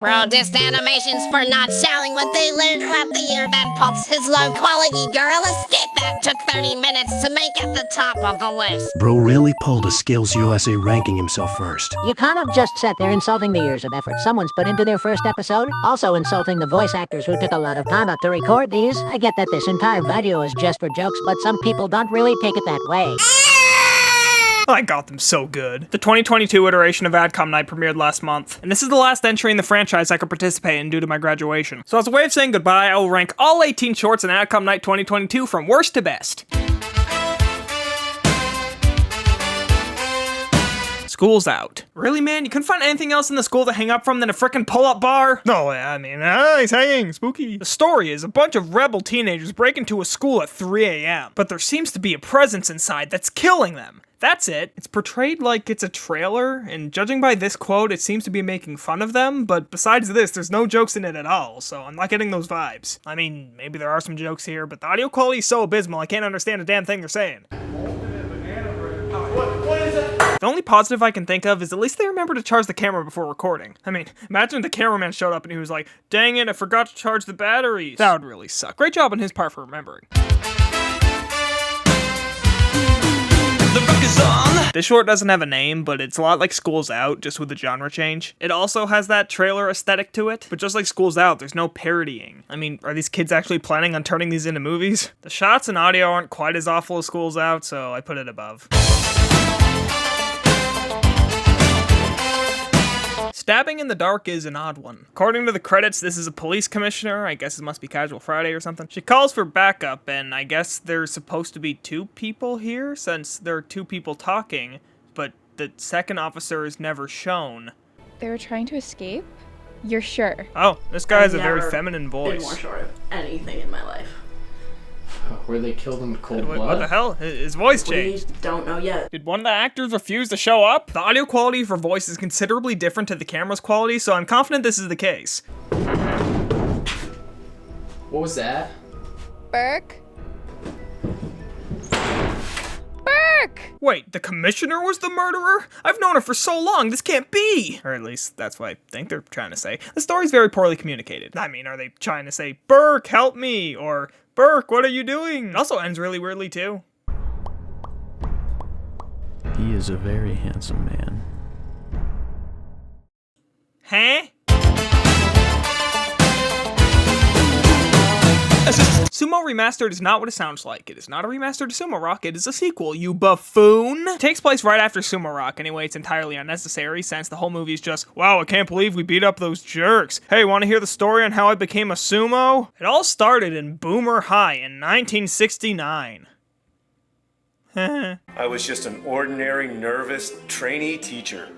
Bro dissed animations for not selling what they learned throughout the year that puts his low-quality girl escape that took 30 minutes to make at the top of the list. Bro really pulled a Skills USA ranking himself first. You kind of just sat there insulting the years of effort someone's put into their first episode. Also insulting the voice actors who took a lot of time out to record these. I get that this entire video is just for jokes, but some people don't really take it that way. I got them so good. The 2022 iteration of Adcomm Night premiered last month, and this is the last entry in the franchise I could participate in due to my graduation. So as a way of saying goodbye, I will rank all 18 shorts in Adcomm Night 2022 from worst to best. School's out. Really, man? You couldn't find anything else in the school to hang up from than a frickin' pull-up bar? No, I mean, he's hanging. Spooky. The story is a bunch of rebel teenagers break into a school at 3 a.m., but there seems to be a presence inside that's killing them. That's it. It's portrayed like it's a trailer, and judging by this quote, it seems to be making fun of them, but besides this, there's no jokes in it at all, so I'm not getting those vibes. I mean, maybe there are some jokes here, but the audio quality is so abysmal I can't understand a damn thing they're saying. What is that? The only positive I can think of is at least they remember to charge the camera before recording. I mean, imagine the cameraman showed up and he was like, "Dang it, I forgot to charge the batteries." That would really suck. Great job on his part for remembering. This short doesn't have a name, but it's a lot like School's Out, just with a genre change. It also has that trailer aesthetic to it, but just like School's Out, there's no parodying. I mean, are these kids actually planning on turning these into movies? The shots and audio aren't quite as awful as School's Out, so I put it above. Stabbing in the dark is an odd one. According to the credits, this is a police commissioner. I guess it must be Casual Friday or something. She calls for backup, and I guess there's supposed to be 2 people here, since there are 2 people talking, but the second officer is never shown. They were trying to escape? You're sure? Oh, this guy has a very feminine voice. Been more sure of anything in my life. Were they killed in cold blood? What the hell? His voice changed. We don't know yet. Did one of the actors refuse to show up? The audio quality for voice is considerably different to the camera's quality, so I'm confident this is the case. What was that? Burke? Burke! Wait, the commissioner was the murderer? I've known her for so long, this can't be! Or at least, that's what I think they're trying to say. The story's very poorly communicated. I mean, are they trying to say, "Burke, help me," or "Burke, what are you doing?" It also ends really weirdly, too. He is a very handsome man. Huh? Sumo Remastered is not what it sounds like. It is not a remaster to Sumo Rock, it is a sequel, you buffoon! It takes place right after Sumo Rock, anyway it's entirely unnecessary since the whole movie is just, "Wow, I can't believe we beat up those jerks. Hey, wanna hear the story on how I became a sumo?" It all started in Boomer High in 1969. I was just an ordinary, nervous trainee teacher.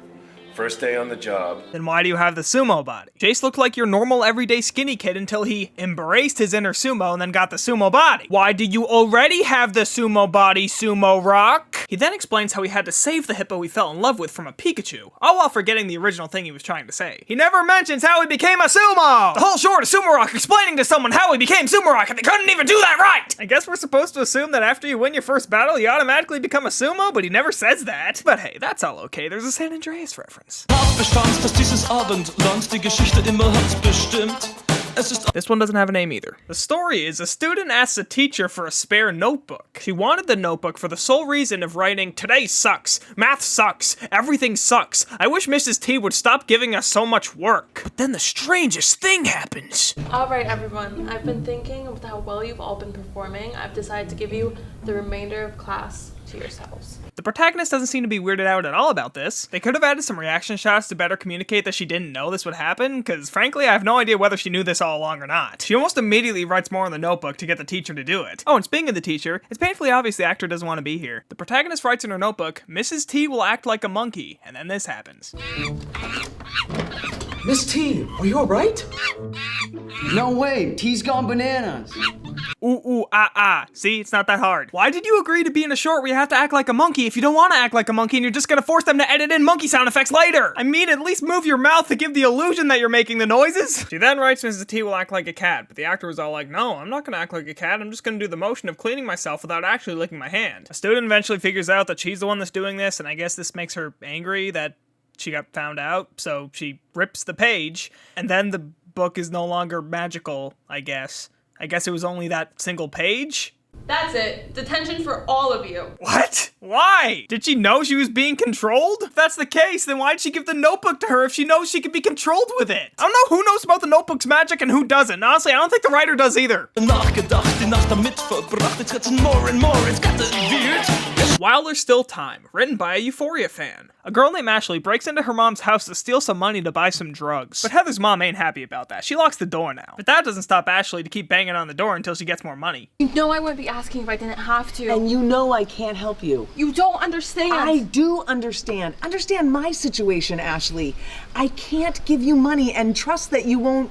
First day on the job. Then why do you have the sumo body? Jace looked like your normal everyday skinny kid until he embraced his inner sumo and then got the sumo body. Why do you already have the sumo body, Sumo Rock? He then explains how he had to save the hippo he fell in love with from a Pikachu, all while forgetting the original thing he was trying to say. He never mentions how he became a sumo! The whole short is Sumo Rock explaining to someone how he became Sumo Rock and they couldn't even do that right! I guess we're supposed to assume that after you win your first battle, you automatically become a sumo, but he never says that. But hey, that's all okay, there's a San Andreas reference. This one doesn't have a name either. The story is a student asks a teacher for a spare notebook. She wanted the notebook for the sole reason of writing, "Today sucks, math sucks, everything sucks. I wish Mrs. T would stop giving us so much work." But then the strangest thing happens. Alright everyone, I've been thinking with how well you've all been performing, I've decided to give you the remainder of class to yourselves. The protagonist doesn't seem to be weirded out at all about this. They could have added some reaction shots to better communicate that she didn't know this would happen, because frankly I have no idea whether she knew this all along or not. She almost immediately writes more in the notebook to get the teacher to do it. Oh, and speaking of the teacher, it's painfully obvious the actor doesn't want to be here. The protagonist writes in her notebook, "Mrs. T will act like a monkey," and then this happens. Miss T, are you alright? No way, T's gone bananas. Ooh, ah. See, it's not that hard. Why did you agree to be in a short where you have to act like a monkey if you don't want to act like a monkey and you're just gonna force them to edit in monkey sound effects later? I mean, at least move your mouth to give the illusion that you're making the noises. She then writes Mrs. T will act like a cat, but the actor was all like, "No, I'm not gonna act like a cat, I'm just gonna do the motion of cleaning myself without actually licking my hand." A student eventually figures out that she's the one that's doing this, and I guess this makes her angry that she got found out, so she rips the page, and then the book is no longer magical, I guess. I guess it was only that single page? That's it. Detention for all of you. What? Why? Did she know she was being controlled? If that's the case, then why'd she give the notebook to her if she knows she can be controlled with it? I don't know who knows about the notebook's magic and who doesn't. Honestly, I don't think the writer does either. While There's Still Time, written by a Euphoria fan. A girl named Ashley breaks into her mom's house to steal some money to buy some drugs. But Heather's mom ain't happy about that. She locks the door now. But that doesn't stop Ashley to keep banging on the door until she gets more money. You know I wouldn't be asking if I didn't have to. And you know I can't help you. You don't understand. I do understand. Understand my situation, Ashley. I can't give you money and trust that you'll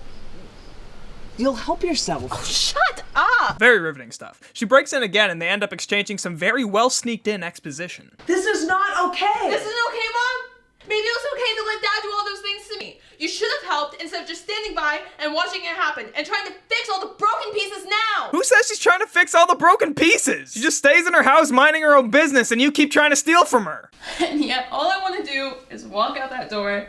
help yourself. Oh, shut up! Very riveting stuff. She breaks in again and they end up exchanging some very well sneaked in exposition. This is not okay. This isn't okay, Mom? Maybe it was okay to let Dad do all those things to me. You should have helped instead of just standing by and watching it happen and trying to fix all the broken pieces now. Who says she's trying to fix all the broken pieces? She just stays in her house minding her own business and you keep trying to steal from her. And yet all I want to do is walk out that door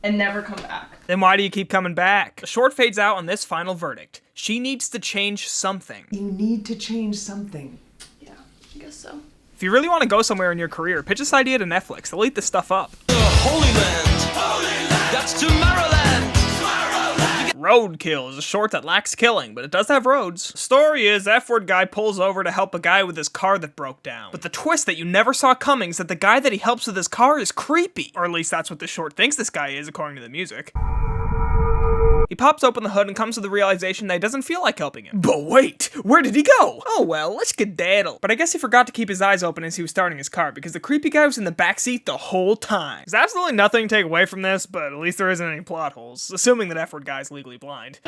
and never come back. Then why do you keep coming back? The short fades out on this final verdict. She needs to change something. You need to change something. Yeah, I guess so. If you really want to go somewhere in your career, pitch this idea to Netflix. They'll eat this stuff up. Holy Land. That's Tomorrowland. Roadkill is a short that lacks killing, but it does have roads. The story is F-word guy pulls over to help a guy with his car that broke down. But the twist that you never saw coming is that the guy that he helps with his car is creepy. Or at least that's what the short thinks this guy is, according to the music. He pops open the hood and comes to the realization that he doesn't feel like helping him. But wait, where did he go? Oh well, let's skedaddle. But I guess he forgot to keep his eyes open as he was starting his car because the creepy guy was in the backseat the whole time. There's absolutely nothing to take away from this, but at least there isn't any plot holes, assuming that F-word guy's legally blind.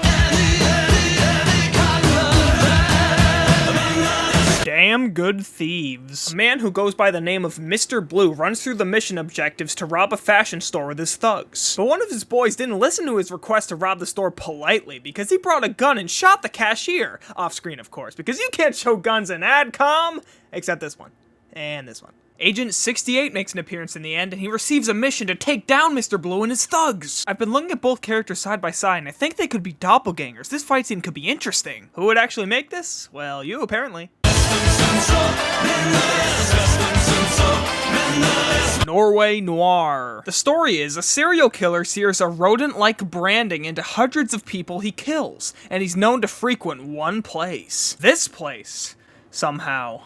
Damn Good Thieves. A man who goes by the name of Mr. Blue runs through the mission objectives to rob a fashion store with his thugs. But one of his boys didn't listen to his request to rob the store politely because he brought a gun and shot the cashier. Off screen, of course, because you can't show guns in Adcomm, except this one. And this one. Agent 68 makes an appearance in the end, and he receives a mission to take down Mr. Blue and his thugs. I've been looking at both characters side by side, and I think they could be doppelgangers. This fight scene could be interesting. Who would actually make this? Well, you, apparently. Norway noir. The story is a serial killer sears a rodent-like branding into hundreds of people he kills, and he's known to frequent one place. This place, somehow.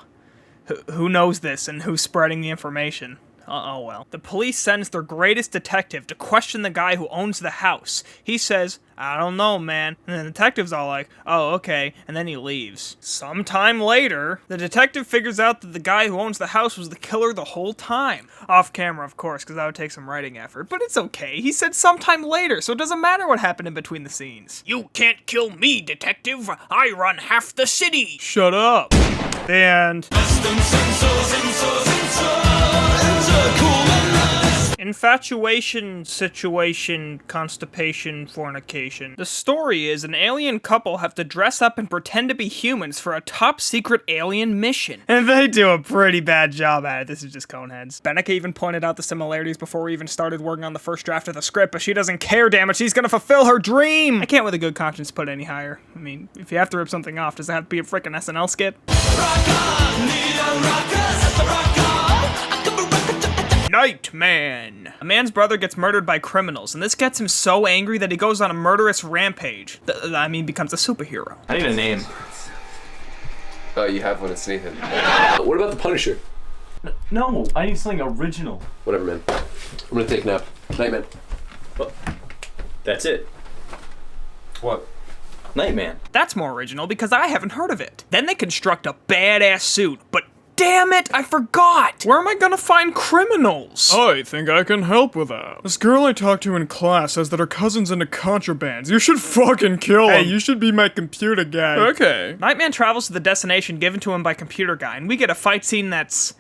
Who knows this and who's spreading the information? Oh well. The police sends their greatest detective to question the guy who owns the house. He says, I don't know, man. And the detective's all like, oh, okay. And then he leaves. Sometime later, the detective figures out that the guy who owns the house was the killer the whole time. Off camera, of course, because that would take some writing effort. But it's okay. He said sometime later, so it doesn't matter what happened in between the scenes. You can't kill me, detective. I run half the city. Shut up. The end. Infatuation, situation, constipation, fornication. The story is an alien couple have to dress up and pretend to be humans for a top secret alien mission. And they do a pretty bad job at it. This is just coneheads. Benica even pointed out the similarities before we even started working on the first draft of the script, but she doesn't care, damn it. She's gonna fulfill her dream. I can't with a good conscience put it any higher. I mean, if you have to rip something off, does it have to be a frickin' SNL skit? Nightman. A man's brother gets murdered by criminals, and this gets him so angry that he goes on a murderous rampage. Becomes a superhero. I need a name. Oh, you have one, it's Nathan. What about the Punisher? No, I need something original. Whatever, man. I'm gonna take a nap. Nightman. Well, that's it. What? Nightman. That's more original because I haven't heard of it. Then they construct a badass suit, but damn it, I forgot! Where am I gonna find criminals? I think I can help with that. This girl I talked to in class says that her cousin's into contrabands. You should fucking kill him. Hey, you should be my computer guy. Okay. Nightman travels to the destination given to him by Computer Guy, and we get a fight scene that's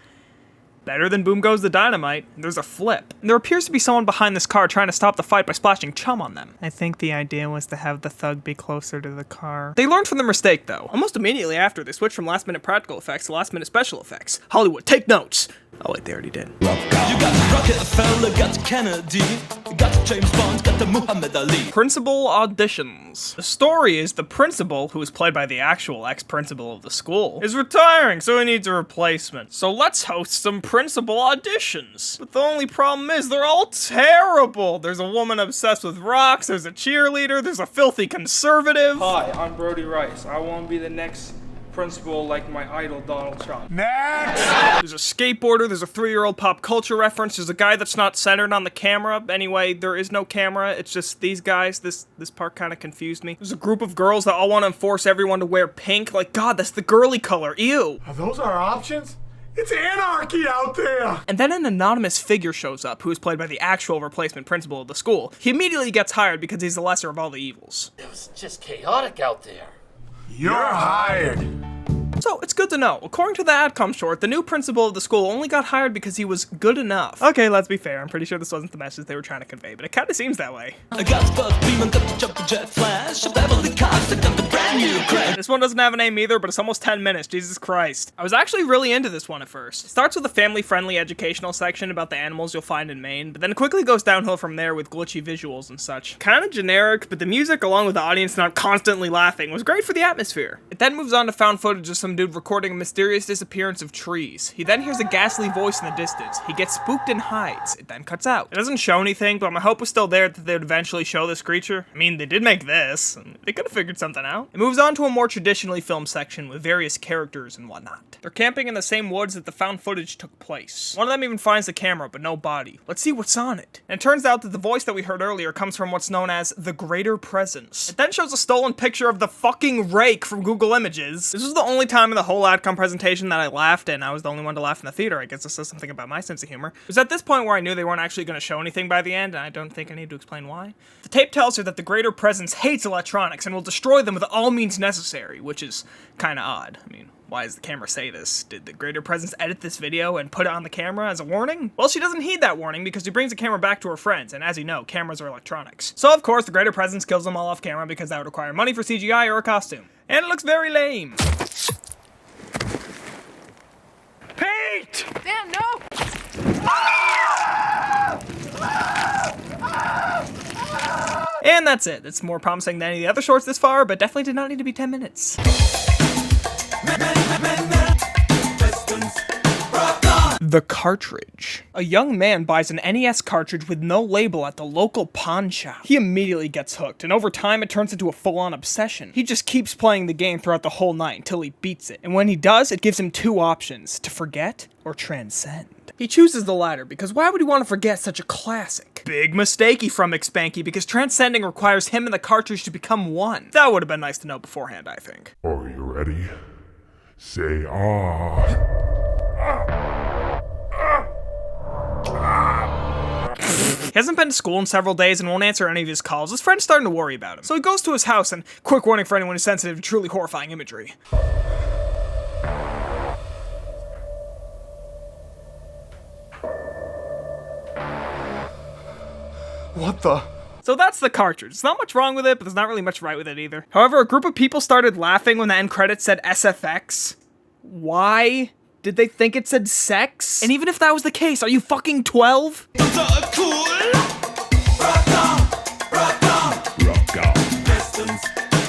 Better than boom goes the dynamite. There's a flip. And there appears to be someone behind this car trying to stop the fight by splashing chum on them. I think the idea was to have the thug be closer to the car. They learned from their mistake though. Almost immediately after, they switched from last minute practical effects to last minute special effects. Hollywood, take notes! Oh wait, they already did. You got Rockefeller, got Kennedy, got James Bond, got the Muhammad Ali. Principal auditions. The story is the principal, who is played by the actual ex-principal of the school, is retiring, so he needs a replacement. So let's host some principal auditions. But the only problem is they're all terrible. There's a woman obsessed with rocks, there's a cheerleader, there's a filthy conservative. Hi, I'm Brody Rice. I want to be the next principal like my idol Donald Trump. Next! There's a skateboarder, there's a 3-year-old pop culture reference, there's a guy that's not centered on the camera. Anyway, there is no camera, it's just these guys. This part kind of confused me. There's a group of girls that all want to enforce everyone to wear pink. Like, God, that's the girly color, ew! Are those our options? It's anarchy out there! And then an anonymous figure shows up, who is played by the actual replacement principal of the school. He immediately gets hired because he's the lesser of all the evils. It was just chaotic out there. You're hired! So, it's good to know. According to the Adcomm short, the new principal of the school only got hired because he was good enough. Okay, let's be fair. I'm pretty sure this wasn't the message they were trying to convey, but it kind of seems that way. I got the beam and got the jumper jet flash. I Beverly Cops, I got the brand new crash. This one doesn't have a name either, but it's almost 10 minutes. Jesus Christ. I was actually really into this one at first. It starts with a family-friendly educational section about the animals you'll find in Maine, but then it quickly goes downhill from there with glitchy visuals and such. Kind of generic, but the music, along with the audience not constantly laughing, was great for the atmosphere. It then moves on to found footage of some dude recording a mysterious disappearance of trees. He then hears a ghastly voice in the distance. He gets spooked and hides. It then cuts out. It doesn't show anything, but my hope was still there that they would eventually show this creature. I mean, they did make this, and they could have figured something out. It moves on to a more traditionally filmed section with various characters and whatnot. They're camping in the same woods that the found footage took place. One of them even finds the camera, but no body. Let's see what's on it. And it turns out that the voice that we heard earlier comes from what's known as the Greater Presence. It then shows a stolen picture of the fucking rake from Google Images. This was the only time in the whole Adcomm presentation that I laughed, and I was the only one to laugh in the theater. I guess this says something about my sense of humor. It was at this point where I knew they weren't actually going to show anything by the end, and I don't think I need to explain why. The tape tells her that the Greater Presence hates electronics and will destroy them with all means necessary, which is kind of odd. I mean, why does the camera say this? Did the Greater Presence edit this video and put it on the camera as a warning? Well, she doesn't heed that warning because she brings the camera back to her friends, and as you know, cameras are electronics. So of course, the Greater Presence kills them all off camera because that would require money for CGI or a costume. And it looks very lame. Pete! Damn, no! And that's it. It's more promising than any of the other shorts this far, but definitely did not need to be 10 minutes. The cartridge. A young man buys an NES cartridge with no label at the local pawn shop. He immediately gets hooked, and over time it turns into a full-on obsession. He just keeps playing the game throughout the whole night until he beats it. And when he does, it gives him 2 options: to forget or transcend. He chooses the latter because why would he want to forget such a classic? Big mistakey from McSpanky, because transcending requires him and the cartridge to become one. That would have been nice to know beforehand, I think. Are you ready? Say ah. He hasn't been to school in several days and won't answer any of his calls. His friend's starting to worry about him. So he goes to his house, and quick warning for anyone who's sensitive to truly horrifying imagery. What the? So that's the cartridge. There's not much wrong with it, but there's not really much right with it either. However, a group of people started laughing when the end credits said SFX. Why? Did they think it said sex? And even if that was the case, are you fucking 12?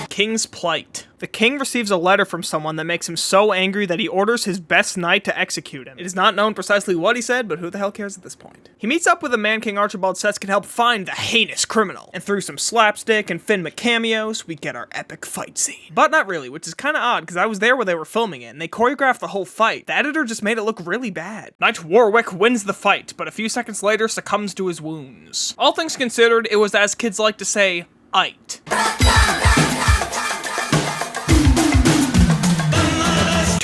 King's plight. The king receives a letter from someone that makes him so angry that he orders his best knight to execute him. It is not known precisely what he said, but who the hell cares at this point? He meets up with a man King Archibald says can help find the heinous criminal. And through some slapstick and Finn McCameos, we get our epic fight scene. But not really, which is kind of odd because I was there where they were filming it and they choreographed the whole fight. The editor just made it look really bad. Knight Warwick wins the fight, but a few seconds later succumbs to his wounds. All things considered, it was, as kids like to say, aight.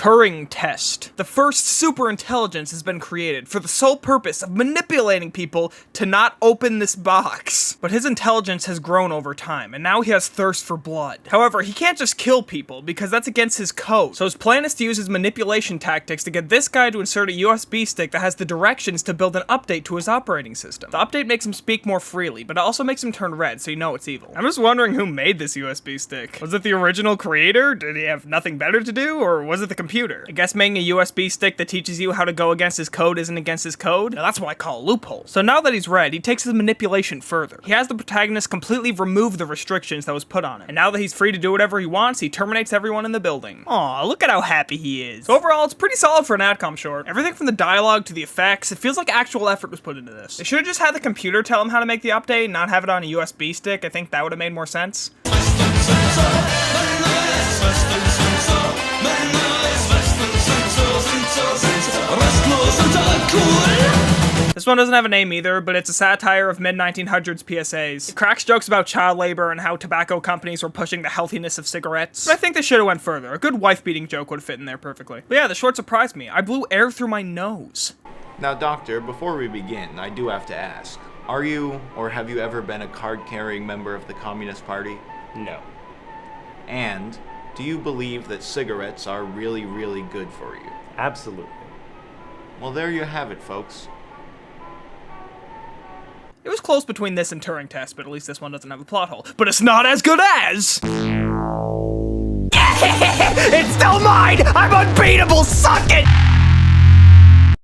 Turing test. The first super intelligence has been created for the sole purpose of manipulating people to not open this box. But his intelligence has grown over time, and now he has thirst for blood. However, he can't just kill people because that's against his code. So his plan is to use his manipulation tactics to get this guy to insert a USB stick that has the directions to build an update to his operating system. The update makes him speak more freely, but it also makes him turn red, so you know it's evil. I'm just wondering who made this USB stick. Was it the original creator? Did he have nothing better to do, or was it the computer? I guess making a USB stick that teaches you how to go against his code isn't against his code? Now that's what I call a loophole. So now that he's red, he takes his manipulation further. He has the protagonist completely remove the restrictions that was put on him. And now that he's free to do whatever he wants, he terminates everyone in the building. Aw, look at how happy he is. So overall, it's pretty solid for an Adcomm short. Everything from the dialogue to the effects, it feels like actual effort was put into this. They should have just had the computer tell him how to make the update and not have it on a USB stick. I think that would have made more sense. This one doesn't have a name either, but it's a satire of mid-1900s PSAs. It cracks jokes about child labor and how tobacco companies were pushing the healthiness of cigarettes. But I think they should have went further. A good wife-beating joke would fit in there perfectly. But yeah, the short surprised me. I blew air through my nose. Now, Doctor, before we begin, I do have to ask. Are you, or have you ever been a card-carrying member of the Communist Party? No. And do you believe that cigarettes are really, really good for you? Absolutely. Well, there you have it, folks. It was close between this and Turing test, but at least this one doesn't have a plot hole. But it's not as good as... It's still mine! I'm unbeatable! Suck it!